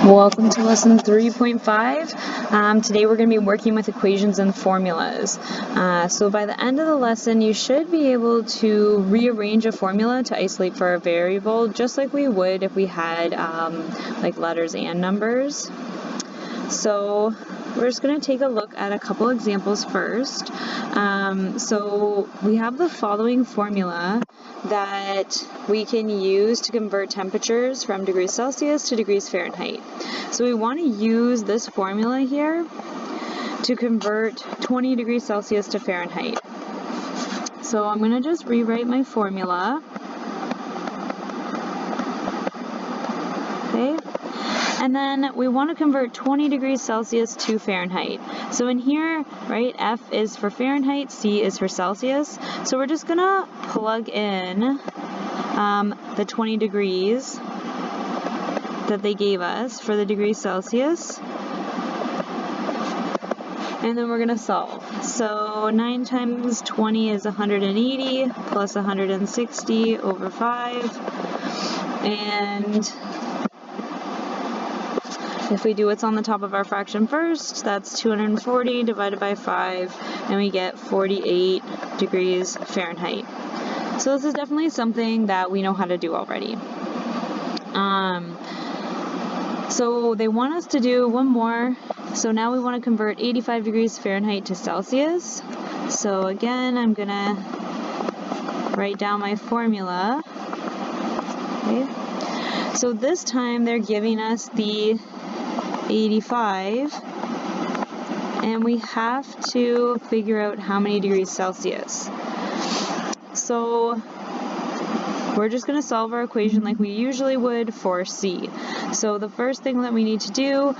Welcome to lesson 3.5. Today we're going to be working with equations and formulas. So by the end of the lesson, you should be able to rearrange a formula to isolate for a variable, just like we would if we had like letters and numbers. So we're just going to take a look at a couple examples first. So we have the following formula that we can use to convert temperatures from degrees Celsius to degrees Fahrenheit. So we want to use this formula here to convert 20 degrees Celsius to Fahrenheit. So I'm going to just rewrite my formula. Okay. And then we want to convert 20 degrees Celsius to Fahrenheit. So in here, right, F is for Fahrenheit, C is for Celsius. So we're just going to plug in the 20 degrees that they gave us for the degrees Celsius. And then we're going to solve. So 9 times 20 is 180 plus 160 over 5. And if we do what's on the top of our fraction first, that's 240 divided by 5, and we get 48 degrees Fahrenheit. So this is definitely something that we know how to do already. So they want us to do one more. So now we want to convert 85 degrees Fahrenheit to Celsius. So again, I'm going to write down my formula. Okay. So this time they're giving us the 85, and we have to figure out how many degrees Celsius. So we're just going to solve our equation like we usually would for C. So the first thing that we need to do,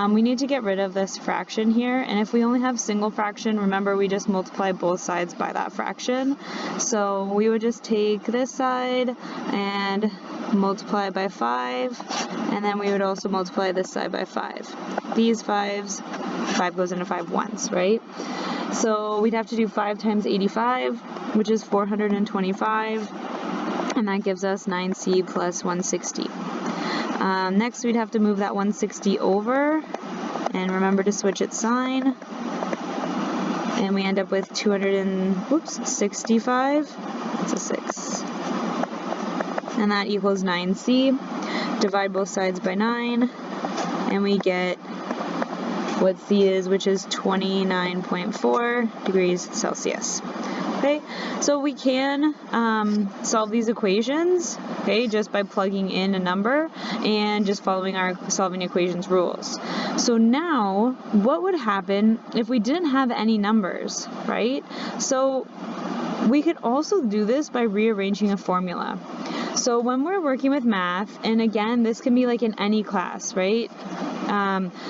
we need to get rid of this fraction here, and if we only have single fraction, remember we just multiply both sides by that fraction. So we would just take this side and multiply by 5, and then we would also multiply this side by 5. These 5s, 5 goes into 5 once, right? So we'd have to do 5 times 85, which is 425, and that gives us 9c plus 160. Next, we'd have to move that 160 over, and remember to switch its sign, and we end up with 265. That's a 6. And that equals 9c. Divide both sides by 9, and we get what c is, which is 29.4 degrees Celsius. Okay, so we can solve these equations, okay, just by plugging in a number and just following our solving equations rules. So now, what would happen if we didn't have any numbers, right? So we could also do this by rearranging a formula. So when we're working with math, and again, this can be like in any class, right?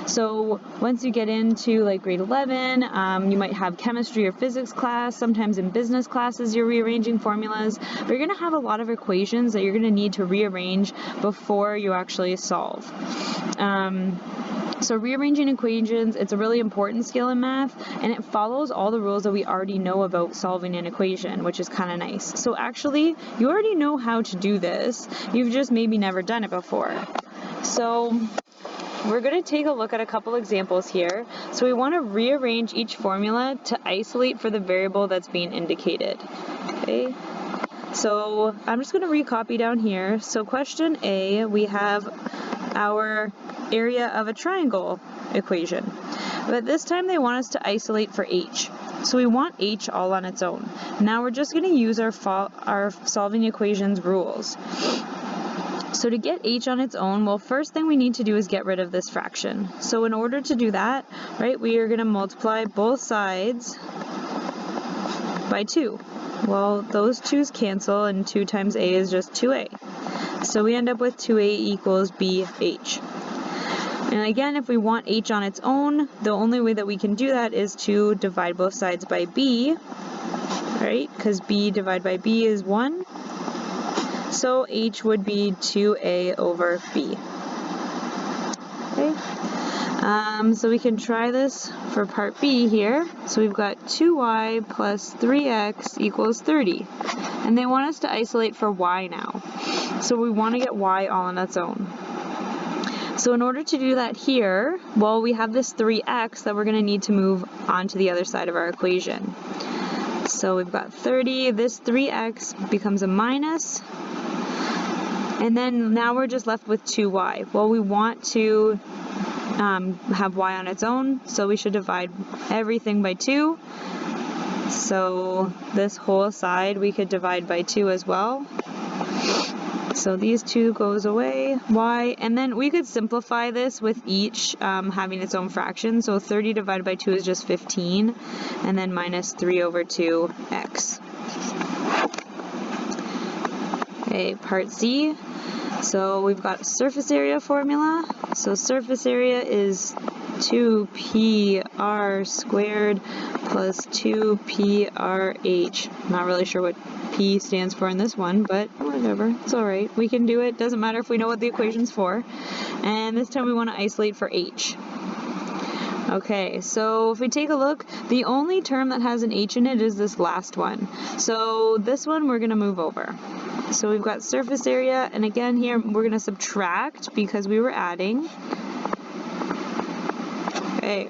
So once you get into like grade 11, you might have chemistry or physics class. Sometimes in business classes, you're rearranging formulas. But you're going to have a lot of equations that you're going to need to rearrange before you actually solve. So rearranging equations, it's a really important skill in math, and it follows all the rules that we already know about solving an equation, which is kind of nice. So actually, you already know how to do this. You've just maybe never done it before. So we're going to take a look at a couple examples here. So we want to rearrange each formula to isolate for the variable that's being indicated. Okay. So I'm just going to recopy down here. So question A, we have our area of a triangle equation. But this time they want us to isolate for h. So we want h all on its own. Now we're just going to use our solving equations rules. So to get h on its own, well, first thing we need to do is get rid of this fraction. So in order to do that, right, we are going to multiply both sides by 2. Well, those 2's cancel, and 2 times a is just 2a. So we end up with 2a equals bh. And again, if we want h on its own, the only way that we can do that is to divide both sides by b, right? Because b divided by b is 1. So h would be 2a over b. Okay. So we can try this for part B here. So we've got 2y plus 3x equals 30. And they want us to isolate for y now. So we want to get y all on its own. So in order to do that here, well, we have this 3x that we're going to need to move onto the other side of our equation. So we've got 30, this 3x becomes a minus, and then now we're just left with 2y. Well, we want to have y on its own, so we should divide everything by 2. So this whole side we could divide by 2 as well. So these 2 goes away, y, and then we could simplify this with each having its own fraction. So 30 divided by 2 is just 15, and then minus 3 over 2x. Okay, part C. So we've got a surface area formula. So surface area is 2pr squared plus 2prh. Not really sure what P stands for in this one, but whatever, it's all right. We can do it. Doesn't matter if we know what the equation's for. And this time we want to isolate for h. Okay, so if we take a look, the only term that has an h in it is this last one. So this one we're going to move over. So we've got surface area, and again here we're going to subtract because we were adding. Okay.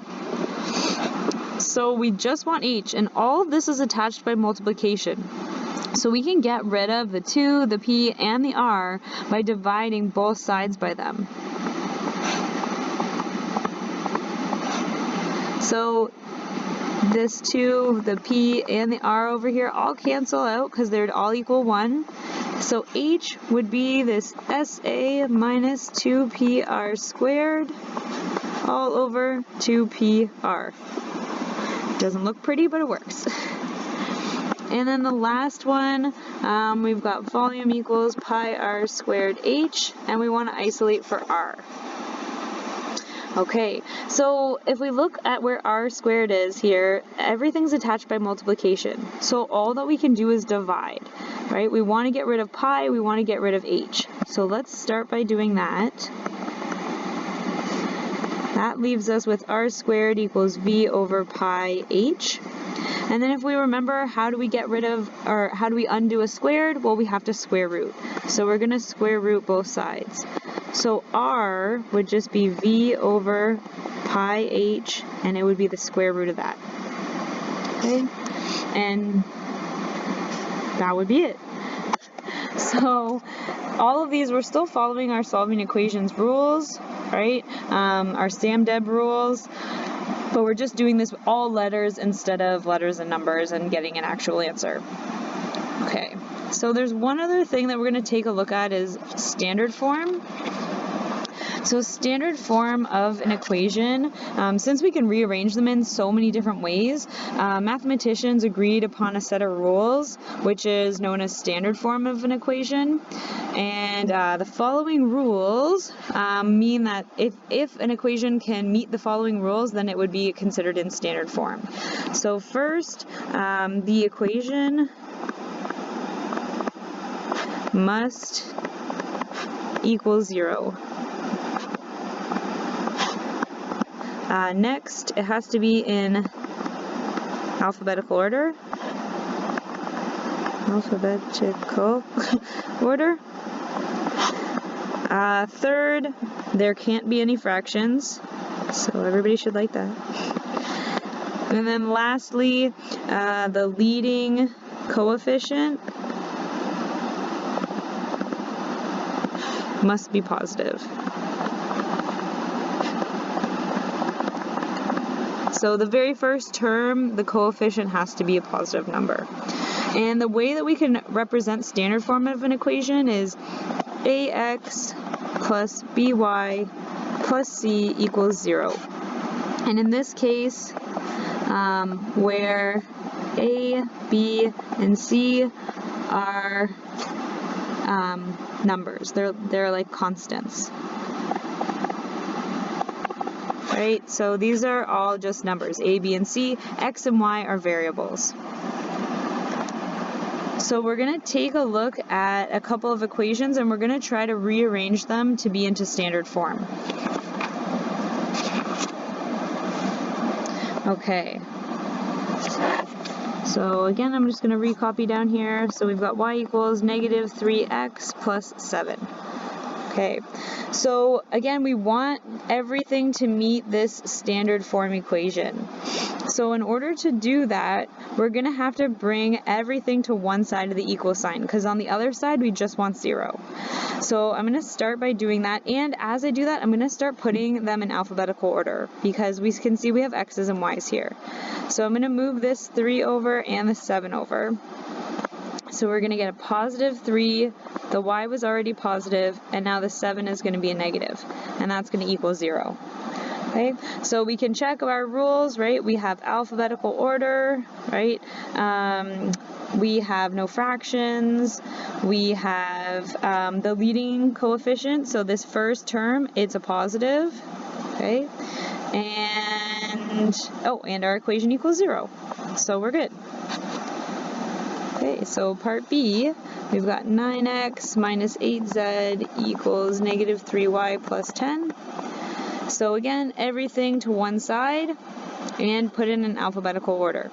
So we just want h, and all of this is attached by multiplication. So we can get rid of the 2, the p, and the r by dividing both sides by them. So this 2, the p, and the r over here all cancel out because they're all equal 1. So h would be this SA minus 2pr squared all over 2pr. Doesn't look pretty, but it works. And then the last one, we've got volume equals pi r squared h, and we want to isolate for r. Okay, so if we look at where r squared is here, everything's attached by multiplication. So all that we can do is divide, right? We want to get rid of pi, we want to get rid of h. So let's start by doing that. That leaves us with r squared equals v over pi h. And then if we remember, how do we get rid of, or how do we undo a squared? Well, we have to square root. So we're going to square root both sides. So r would just be v over pi h, and it would be the square root of that. Okay? And that would be it. So all of these, we're still following our solving equations rules, right? Our SAM-DEB rules. But we're just doing this with all letters instead of letters and numbers and getting an actual answer. Okay, so there's one other thing that we're going to take a look at is standard form. So standard form of an equation, since we can rearrange them in so many different ways, mathematicians agreed upon a set of rules, which is known as standard form of an equation. And the following rules mean that if an equation can meet the following rules, then it would be considered in standard form. So first, the equation must equal 0. Next, it has to be in alphabetical order. Third, there can't be any fractions, so everybody should like that. And then lastly, the leading coefficient must be positive. So the very first term, the coefficient has to be a positive number. And the way that we can represent standard form of an equation is ax plus by plus c equals 0. And in this case, where a, b, and c are numbers, they're like constants. Right, so these are all just numbers, a, b, and c. X and y are variables. So we're going to take a look at a couple of equations and we're going to try to rearrange them to be into standard form. Okay. So again, I'm just going to recopy down here. So we've got y equals negative 3x plus 7. Okay, so again, we want everything to meet this standard form equation. So in order to do that, we're going to have to bring everything to one side of the equal sign, because on the other side, we just want 0. So I'm going to start by doing that, and as I do that, I'm going to start putting them in alphabetical order, because we can see we have x's and y's here. So I'm going to move this 3 over and the 7 over. So we're going to get a positive 3, the y was already positive, and now the 7 is going to be a negative, and that's going to equal 0. Okay, so we can check our rules, right? We have alphabetical order, right? We have no fractions. We have the leading coefficient, so this first term, it's a positive, okay? And our equation equals 0, so we're good. Okay, so part B, we've got 9x minus 8z equals negative 3y plus 10. So again, everything to one side and put it in alphabetical order.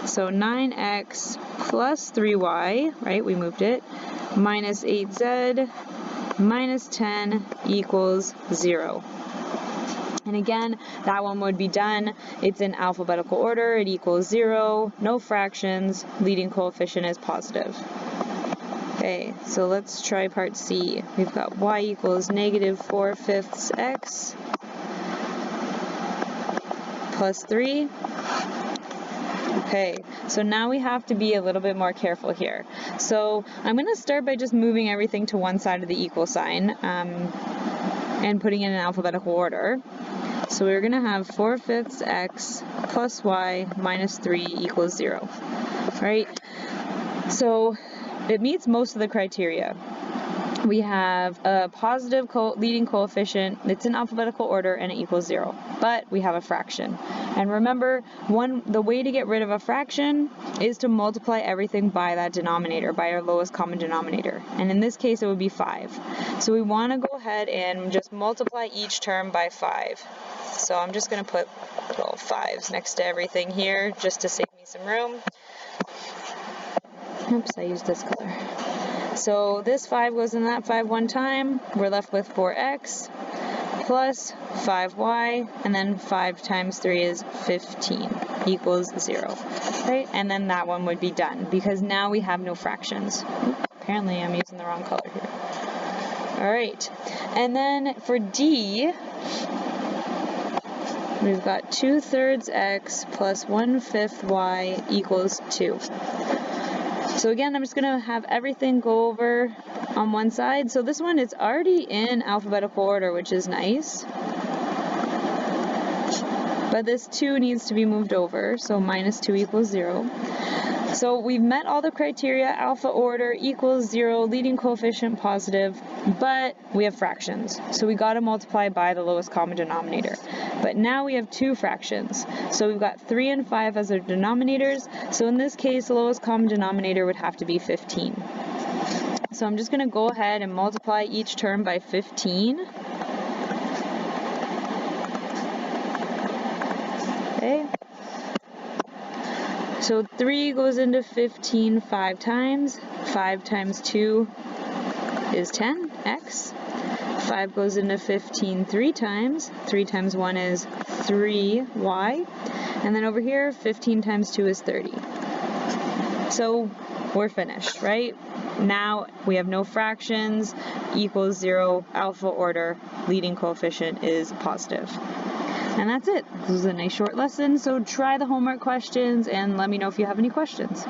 So 9x plus 3y, right, we moved it, minus 8z minus 10 equals 0. And again, that one would be done. It's in alphabetical order. It equals 0, no fractions, leading coefficient is positive. Okay, so let's try part C. We've got y equals negative 4/5 x plus 3. Okay, so now we have to be a little bit more careful here. So I'm going to start by just moving everything to one side of the equal sign and putting it in alphabetical order. So we're going to have 4/5 x plus y minus 3 equals 0, right? So it meets most of the criteria. We have a positive leading coefficient, it's in alphabetical order, and it equals 0. But we have a fraction. And remember, the way to get rid of a fraction is to multiply everything by that denominator, by our lowest common denominator. And in this case, it would be 5. So we want to go ahead and just multiply each term by 5. So I'm just going to put little 5s next to everything here, just to save me some room. Oops, I used this color. So this 5 goes in that 5 one time. We're left with 4x plus 5y, and then 5 times 3 is 15 equals 0, right? And then that one would be done, because now we have no fractions. Apparently I'm using the wrong color here. All right, and then for D, we've got 2/3 x plus 1/5 y equals 2. So again, I'm just going to have everything go over on one side. So this one is already in alphabetical order, which is nice. But this 2 needs to be moved over, so minus 2 equals 0. So we've met all the criteria, alpha order equals 0, leading coefficient positive, but we have fractions. So we got to multiply by the lowest common denominator. But now we have 2 fractions. So we've got 3 and 5 as our denominators. So in this case, the lowest common denominator would have to be 15. So I'm just going to go ahead and multiply each term by 15. Okay. So 3 goes into 15 5 times. 5 times 2 is 10, x. 5 goes into 15 3 times. 3 times 1 is 3y. And then over here, 15 times 2 is 30. So we're finished, right? Now we have no fractions, equals 0, alpha order, leading coefficient is positive. And that's it. This was a nice short lesson, so try the homework questions and let me know if you have any questions.